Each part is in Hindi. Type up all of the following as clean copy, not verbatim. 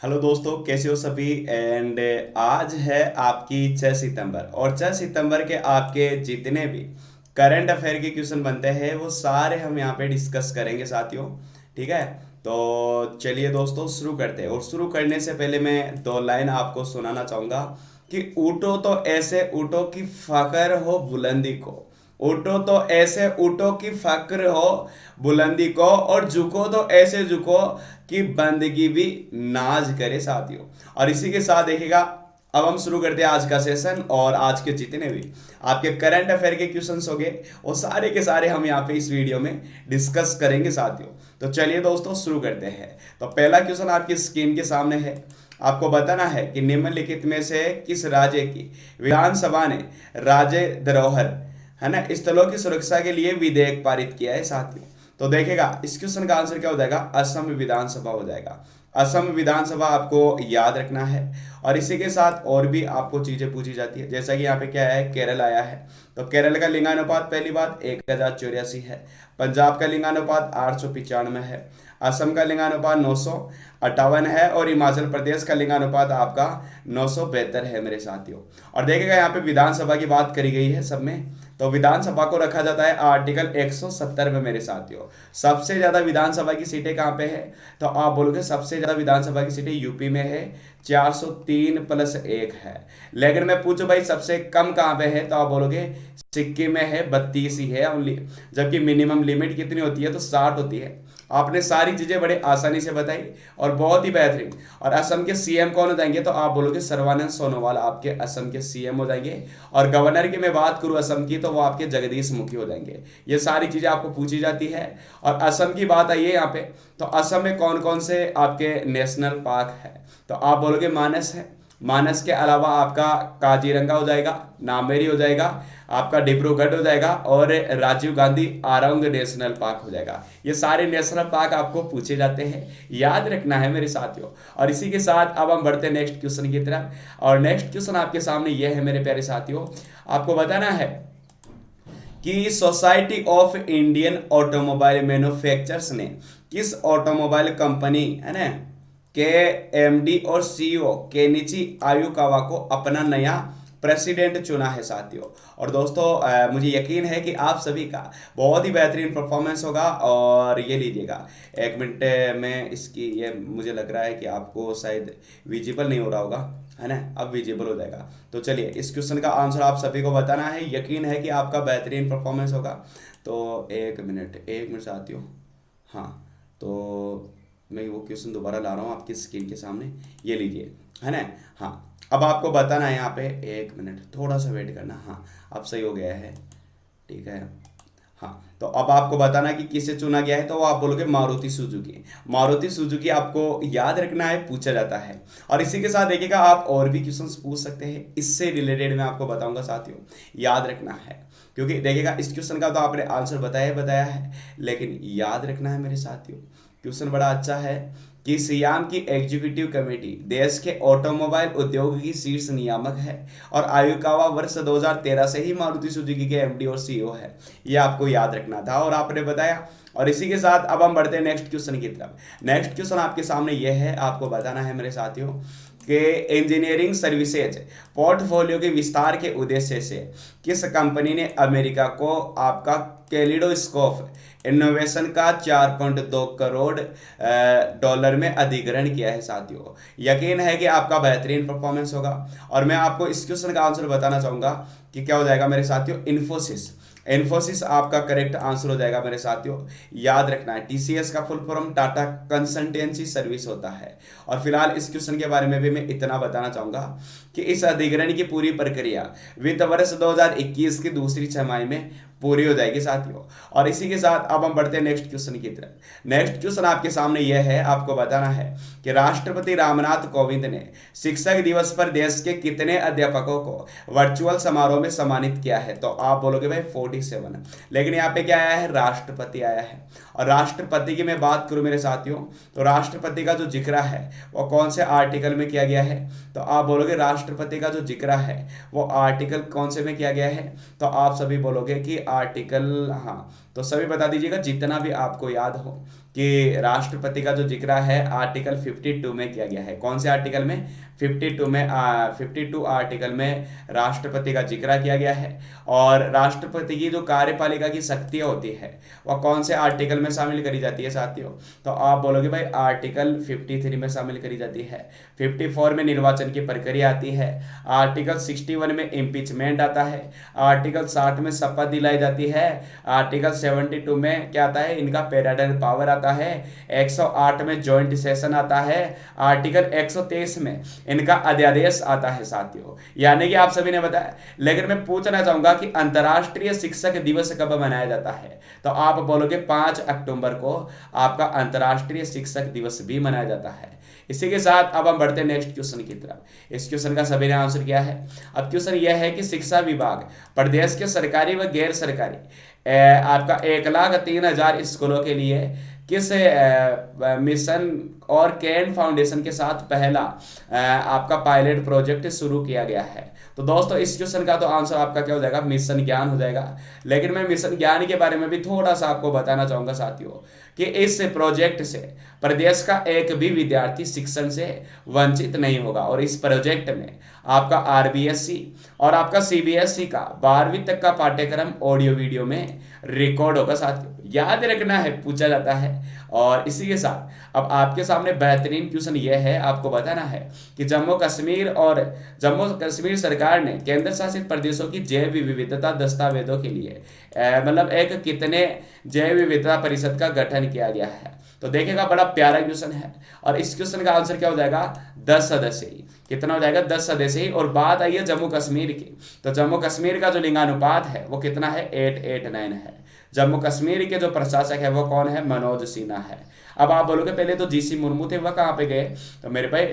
हेलो दोस्तों, कैसे हो सभी। एंड आज है आपकी 6 सितंबर और 6 सितंबर के आपके जितने भी करंट अफेयर के क्वेश्चन बनते हैं वो सारे हम यहाँ पे डिस्कस करेंगे साथियों। ठीक है। तो चलिए दोस्तों शुरू करते हैं, और शुरू करने से पहले मैं दो लाइन आपको सुनाना चाहूंगा कि उठो तो ऐसे उठो कि फकर हो बुलंदी को। उठो तो ऐसे उठो कि फक्र हो बुलंदी को, और झुको तो ऐसे झुको कि बंदगी भी नाज करे साथियों। और इसी के साथ देखिएगा, अब हम शुरू करते हैं आज का सेशन। और आज के जितने भी आपके करंट अफेयर के क्वेश्चंस हो गए वो सारे के सारे हम यहाँ पे इस वीडियो में डिस्कस करेंगे साथियों। तो चलिए दोस्तों शुरू करते हैं। तो पहला क्वेश्चन आपकी स्क्रीन के सामने है। आपको बताना है कि निम्नलिखित में से किस राज्य की विधानसभा ने राज्य धरोहर है ना स्थलों की सुरक्षा के लिए विधेयक पारित किया है साथियों। तो देखेगा इस क्वेश्चन का आंसर क्या हो जाएगा, असम विधानसभा हो जाएगा। असम विधानसभा आपको याद रखना है। और इसी के साथ और भी आपको चीजें पूछी जाती है, जैसा कि यहाँ पे क्या है, केरल आया है। तो केरल का लिंगानुपात पहली बात 1084 है। पंजाब का लिंगानुपात 895 है। असम का लिंगानुपात 958 है। और हिमाचल प्रदेश का लिंगानुपात आपका 972 है मेरे साथियों। और देखेगा यहाँ पे विधानसभा की बात करी गई है सब में। तो विधानसभा को रखा जाता है आर्टिकल 170 में मेरे साथियों। सबसे ज्यादा विधानसभा की सीटें कहाँ पे है, तो आप बोलोगे सबसे ज्यादा विधानसभा की सीटें यूपी में है, 403 प्लस 1 है। लेकिन मैं पूछूं भाई सबसे कम कहाँ पे है, तो आप बोलोगे सिक्किम में है, 32 ही है ओनली। जबकि मिनिमम लिमिट कितनी होती है, तो 60 होती है। आपने सारी चीजें बड़े आसानी से बताई और बहुत ही बेहतरीन। और असम के सीएम कौन हो जाएंगे, तो आप बोलोगे सर्बानंद सोनोवाल आपके असम के सीएम हो जाएंगे। और गवर्नर की मैं बात करूं असम की, तो वो आपके जगदीश मुखी हो जाएंगे। ये सारी चीजें आपको पूछी जाती है। और असम की बात आई है यहाँ पे, तो असम में कौन कौन से आपके नेशनल पार्क है, तो आप बोलोगे मानस है। मानस के अलावा आपका काजीरंगा हो जाएगा, नामेरी हो जाएगा, आपका डिब्रूगढ़ हो जाएगा, और राजीव गांधी आरंग नेशनल पार्क हो जाएगा। ये सारे नेशनल पार्क आपको पूछे जाते हैं, याद रखना है मेरे साथियों। और इसी के साथ अब हम बढ़ते हैं नेक्स्ट क्वेश्चन की तरफ। और नेक्स्ट क्वेश्चन आपके सामने ये है मेरे प्यारे साथियों। आपको बताना है कि society of Indian automobile manufacturers ने किस ऑटोमोबाइल कंपनी है ना के एमडी और सीईओ केनिची आयुकावा को अपना नया प्रेसिडेंट चुना है साथियों। और दोस्तों मुझे यकीन है कि आप सभी का बहुत ही बेहतरीन परफॉर्मेंस होगा। और ये लीजिएगा, एक मिनट में इसकी ये मुझे लग रहा है कि आपको शायद विजिबल नहीं हो रहा होगा, है ना। अब विजिबल हो जाएगा। तो चलिए इस क्वेश्चन का आंसर आप सभी को बताना है, यकीन है कि आपका बेहतरीन परफॉर्मेंस होगा। तो एक मिनट साथियों। हाँ, तो मैं वो क्वेश्चन दोबारा ला रहा हूँ आपकी स्क्रीन के सामने, ये लीजिए, है ना। हाँ, अब आपको बताना है यहाँ पे, एक मिनट थोड़ा सा वेट करना। हाँ, अब सही हो गया है, ठीक है। हाँ, तो अब आपको बताना कि किसे चुना गया है, तो वो आप बोलोगे मारुति सुजुकी। मारुति सुजुकी आपको याद रखना है, पूछा जाता है। और इसी के साथ देखिएगा आप और भी क्वेश्चंस पूछ सकते हैं, इससे रिलेटेड मैं आपको बताऊंगा साथियों, याद रखना है। क्योंकि देखिएगा इस क्वेश्चन का तो आपने आंसर बताया बताया है, लेकिन याद रखना है मेरे साथियों। क्वेश्चन बड़ा अच्छा है कि सियाम की एग्जीक्यूटिव कमेटी देश के ऑटोमोबाइल उद्योग की शीर्ष नियामक है। और आयुकावा वर्ष 2013 से ही मारुति सुजुकी के एमडी और सीईओ है। ये आपको याद रखना था और आपने बताया। और इसी के साथ अब हम बढ़ते हैं नेक्स्ट क्वेश्चन की तरफ। नेक्स्ट क्वेश्चन आपके सामने यह है, आपको बताना है मेरे साथियों कि इंजीनियरिंग सर्विसेज पोर्टफोलियो के विस्तार के उद्देश्य से किस कंपनी ने अमेरिका को आपका कैलिडोस्कोप इनोवेशन का 4.2 करोड़ डॉलर में अधिग्रहण किया है साथियों। यकीन है कि आपका बेहतरीन परफॉर्मेंस होगा। और मैं आपको इस क्वेश्चन का आंसर बताना चाहूंगा कि क्या हो जाएगा मेरे साथियों, इन्फोसिस। इन्फोसिस आपका करेक्ट आंसर हो जाएगा मेरे साथियों। याद रखना है, टीसीएस का full form Tata consultancy service होता है। और फिलहाल इस क्वेश्चन के बारे में भी मैं इतना बताना चाहूंगा कि इस अधिग्रहण की पूरी प्रक्रिया वित्त वर्ष 2021 की दूसरी छमाही में पूरी हो जाएगी साथियों। और इसी के साथ अब हम बढ़ते हैं नेक्स्ट क्वेश्चन की तरफ। नेक्स्ट क्वेश्चन आपके सामने यह है, आपको बताना है कि राष्ट्रपति रामनाथ कोविंद ने शिक्षक दिवस पर देश के कितने अध्यापकों को वर्चुअल समारोह में सम्मानित किया है, तो आप बोलोगे भाई 47। लेकिन यहाँ पे क्या आया है, राष्ट्रपति आया है। और राष्ट्रपति की मैं बात करूं मेरे साथियों, तो राष्ट्रपति का जो जिक्र है वो कौन से आर्टिकल में किया गया है, तो आप बोलोगे राष्ट्रपति का जो जिक्र है वो आर्टिकल कौन से में किया गया है, तो आप सभी बोलोगे कि आर्टिकल, हाँ, तो सभी बता दीजिएगा जितना भी आपको याद हो कि राष्ट्रपति का जो जिक्र है आर्टिकल 52 में किया गया है। कौन से आर्टिकल में? 52 में 52 आर्टिकल में राष्ट्रपति का जिक्र किया गया है। और राष्ट्रपति की जो कार्यपालिका की शक्तियां होती है वह कौन से आर्टिकल में शामिल करी जाती है साथियों? तो आप बोलोगे भाई आर्टिकल 53 में शामिल करी जाती है। 54 में निर्वाचन की प्रक्रिया आती है। आर्टिकल 61 में इम्पीचमेंट आता है। आर्टिकल 60 में शपथ दिलाई जाती है। आर्टिकल 72 में क्या आता है? इनका पेरिडल पावर आता है। 108 में जॉइंट सेशन आता है। आर्टिकल 123 में इनका अध्यादेश आता है साथियों। यानी कि आप सभी ने बताया। लेकिन मैं पूछना चाहूंगा कि अंतर्राष्ट्रीय शिक्षक दिवस कब मनाया जाता है? तो आप बोलोगे 5 अक्टूबर को आपका अंतर्राष्ट्रीय शिक्षक दिवस भी मनाया जाता है। इसी के साथ अब हम बढ़ते हैं नेक्स्ट क्वेश्चन की तरफ। इस क्वेश्चन का सभी ने आंसर किया है। अब क्वेश्चन यह है कि शिक्षा विभाग प्रदेश के सरकारी व गैर सरकारी आपका 1,03,000 स्कूलों के लिए किस मिशन और कैन फाउंडेशन के साथ पहला आपका पायलट प्रोजेक्ट शुरू किया गया है? तो दोस्तों इस क्वेश्चन का तो आंसर आपका क्या हो जाएगा? मिशन ज्ञान हो जाएगा। लेकिन मैं मिशन ज्ञान के बारे में भी थोड़ा सा आपको बताना चाहूंगा साथियों कि इस प्रोजेक्ट से प्रदेश का एक भी विद्यार्थी शिक्षण से वंचित नहीं होगा। और इस प्रोजेक्ट में आपका आरबीएससी और आपका सीबीएसई का 12वीं तक का पाठ्यक्रम ऑडियो वीडियो में रिकॉर्ड होगा साथियों। याद रखना है, पूछा जाता है। और इसी के साथ अब आपके सामने बेहतरीन क्वेश्चन यह है, आपको बताना है कि जम्मू कश्मीर सरकार ने केंद्र शासित प्रदेशों की जैव विविधता दस्तावेजों के लिए मतलब एक कितने जैव विविधता परिषद का गठन किया गया है? तो देखिएगा बड़ा प्यारा क्वेश्चन है। और इस क्वेश्चन का आंसर क्या हो जाएगा? 10 सदस्यीय। कितना हो जाएगा? 10 सदस्यीय। और बात आई है जम्मू कश्मीर की, तो जम्मू कश्मीर का जो लिंगानुपात है वो कितना है? 8:9 है। जम्मू कश्मीर के जो प्रशासक है वो कौन है? मनोज सिन्हा है। अब आप बोलोगे पहले तो जीसी मुर्मू थे, वह कहाँ पे गए? तो मेरे भाई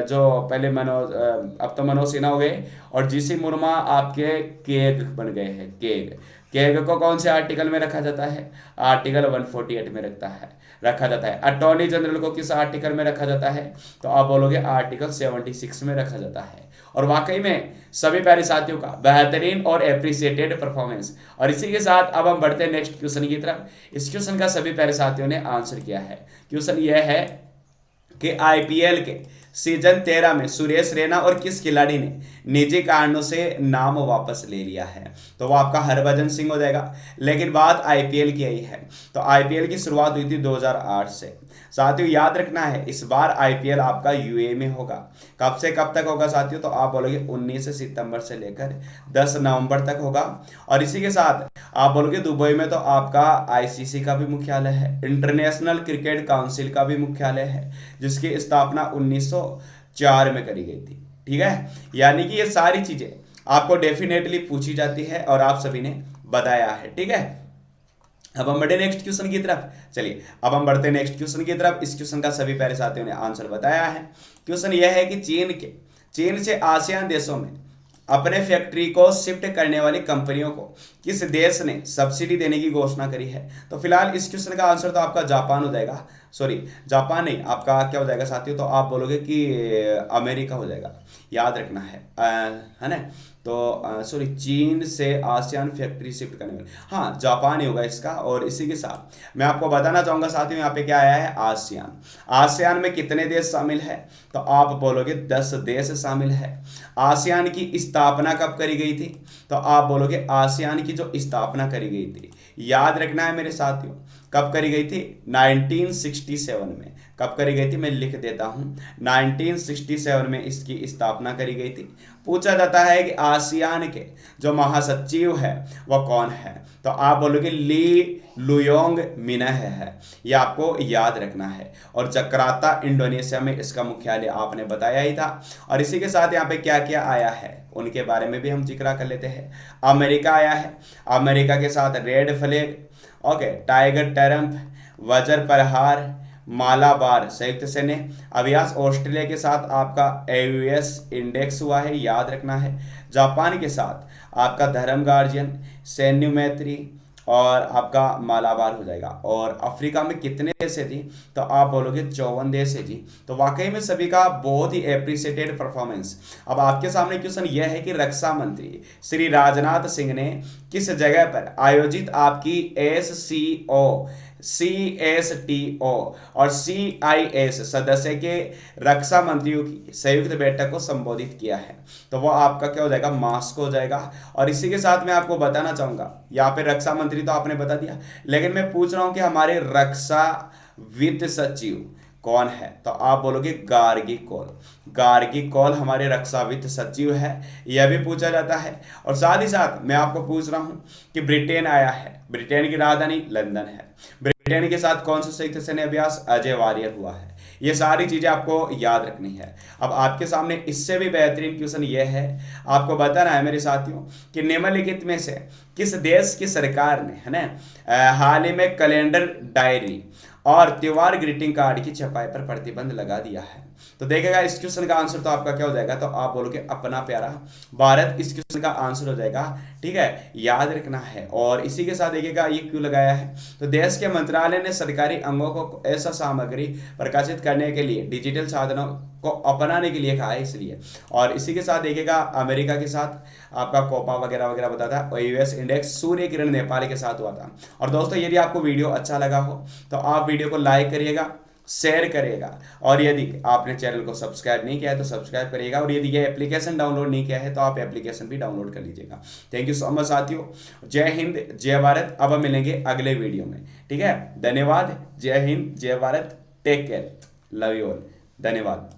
जो पहले अब तो मनोज सिन्हा हो गए और जीसी मुर्मा आपके केग बन गए हैं। केग को कौन से आर्टिकल में रखा जाता है? आर्टिकल 148 में रखा जाता है। अटॉर्नी जनरल को किस आर्टिकल में रखा जाता है? तो आप बोलोगे आर्टिकल 76 में रखा जाता है। और वाकई में सभी प्यारे साथियों का बेहतरीन और एप्रिसिएटेड परफॉर्मेंस। और इसी के साथ अब हम बढ़ते हैं नेक्स्ट क्वेश्चन की तरफ। इस क्वेश्चन का सभी प्यारे साथियों ने आंसर किया है। क्वेश्चन यह है कि आईपीएल के सीजन 13 में सुरेश रैना और किस खिलाड़ी ने निजी कारणों से नाम वापस ले लिया है? तो वो आपका हरभजन सिंह हो जाएगा। लेकिन बात आईपीएल की आई है, तो आईपीएल की शुरुआत हुई थी 2008 से। साथियों याद रखना है इस बार आईपीएल आपका यूएई में होगा। कब से कब तक होगा साथियों? तो आप बोलोगे 19 सितंबर से लेकर 10 नवंबर तक होगा। और इसी के साथ आप बोलोगे दुबई में तो आपका आईसीसी का भी मुख्यालय है, इंटरनेशनल क्रिकेट काउंसिल का भी मुख्यालय है, जिसकी स्थापना 1904 में करी गई थी। ठीक है, यानी कि ये सारी चीजें आपको डेफिनेटली पूछी जाती है और आप सभी ने बताया है। ठीक है, अब हम बढ़े नेक्स्ट क्वेश्चन की तरफ। चलिए अब हम बढ़ते हैं नेक्स्ट क्वेश्चन की तरफ। इस क्वेश्चन का सभी प्यारे साथियों ने आंसर बताया है। क्वेश्चन यह है कि चीन से आसियान देशों में अपने फैक्ट्री को शिफ्ट करने वाली कंपनियों को किस देश ने सब्सिडी देने की घोषणा करी है? तो फिलहाल इस क्वेश्चन का आंसर तो आपका जापान हो जाएगा। सॉरी, जापान नहीं, आपका क्या हो जाएगा साथियों? तो आप बोलोगे कि अमेरिका हो जाएगा। याद रखना है ना। तो सॉरी, चीन से आसियान फैक्ट्री शिफ्ट करने वाले, हाँ जापान ही होगा इसका। और इसी के साथ मैं आपको बताना चाहूंगा साथियों, यहाँ पे क्या आया है? आसियान में कितने देश शामिल है? तो आप बोलोगे 10 देश शामिल है। आसियान की स्थापना कब करी गई थी? तो आप बोलोगे आसियान की जो स्थापना करी गई थी, याद रखना है मेरे साथियों, कब करी गई थी? 1967 में। कब करी गई थी? मैं लिख देता हूं, 1967 में इसकी स्थापना करी गई थी। पूछा जाता है कि आसियान के जो महासचिव है वह कौन है? तो आप बोलोगे ली लुयोंग मिनह है। ये आपको याद रखना है। और जकार्ता इंडोनेशिया में इसका मुख्यालय आपने बताया ही था। और इसी के साथ यहाँ पे क्या क्या आया है उनके बारे में भी हम जिक्र कर लेते हैं। अमेरिका आया है, अमेरिका के साथ red flag, okay, tiger Trump, वज्र प्रहार, मालाबार संयुक्त सैन्य अभ्यास। ऑस्ट्रेलिया के साथ आपका एयूएस इंडेक्स हुआ है, याद रखना है। जापान के साथ आपका धर्म गार्जियन, सैन्य मैत्री और आपका मालाबार हो जाएगा। और अफ्रीका में कितने देश है जी? तो आप बोलोगे 54 देश है जी। तो वाकई में सभी का बहुत ही एप्रिसिएटेड परफॉर्मेंस। अब आपके सामने क्वेश्चन यह है कि रक्षा मंत्री श्री राजनाथ सिंह ने किस जगह पर आयोजित आपकी SCO CSTO और CIS सदस्य के रक्षा मंत्रियों की संयुक्त बैठक को संबोधित किया है। तो वो आपका क्या हो जाएगा, मास्को हो जाएगा। और इसी के साथ मैं आपको बताना चाहूंगा, यहाँ पे रक्षा मंत्री तो आपने बता दिया, लेकिन मैं पूछ रहा हूं कि हमारे रक्षा वित्त सचिव कौन है, तो आप बोलोगे गार्गी कौल। गार्गी कौल हमारे रक्षा वित्त सचिव है, यह भी पूछा जाता है। और साथ ही साथ मैं आपको पूछ रहा हूं कि ब्रिटेन आया है, ब्रिटेन की राजधानी लंदन है, ब्रिटेन के साथ कौन सा संयुक्त सैन्य अभ्यास अजय वारियर हुआ है। ये सारी चीजें आपको याद रखनी है। अब आपके सामने इससे भी बेहतरीन क्वेश्चन ये है, आपको बताना है मेरे साथियों कि निम्नलिखित में से किस देश की सरकार ने, है ना, हाल ही में कैलेंडर डायरी और त्योहार ग्रीटिंग कार्ड की छपाई पर प्रतिबंध लगा दिया है। तो देखेगा इस क्वेश्चन का आंसर तो आपका क्या हो जाएगा, तो आप बोलोगे अपना प्यारा भारत इस क्वेश्चन का आंसर हो जाएगा। ठीक है, याद रखना है। और इसी के साथ देखिएगा ये क्यों लगाया है, तो देश के मंत्रालय ने सरकारी अंगों को ऐसा सामग्री प्रकाशित करने के लिए डिजिटल साधनों को अपनाने के लिए कहा है, इसलिए। और इसी के साथ देखिएगा अमेरिका के साथ आपका कोपा वगैरह वगैरह बताता है, और यूएस इंडेक्स सूर्य किरण नेपाल के साथ हुआ था। और दोस्तों यदि आपको वीडियो अच्छा लगा हो तो आप वीडियो को लाइक करिएगा, शेयर करिएगा, और यदि आपने चैनल को सब्सक्राइब नहीं किया है तो सब्सक्राइब करिएगा, और यदि ये एप्लीकेशन डाउनलोड नहीं किया है तो आप एप्लीकेशन भी डाउनलोड कर लीजिएगा। थैंक यू सो मच साथियों, जय हिंद जय भारत। अब हम मिलेंगे अगले वीडियो में, ठीक है, धन्यवाद, जय हिंद जय Bharat, take care, love you all, धन्यवाद।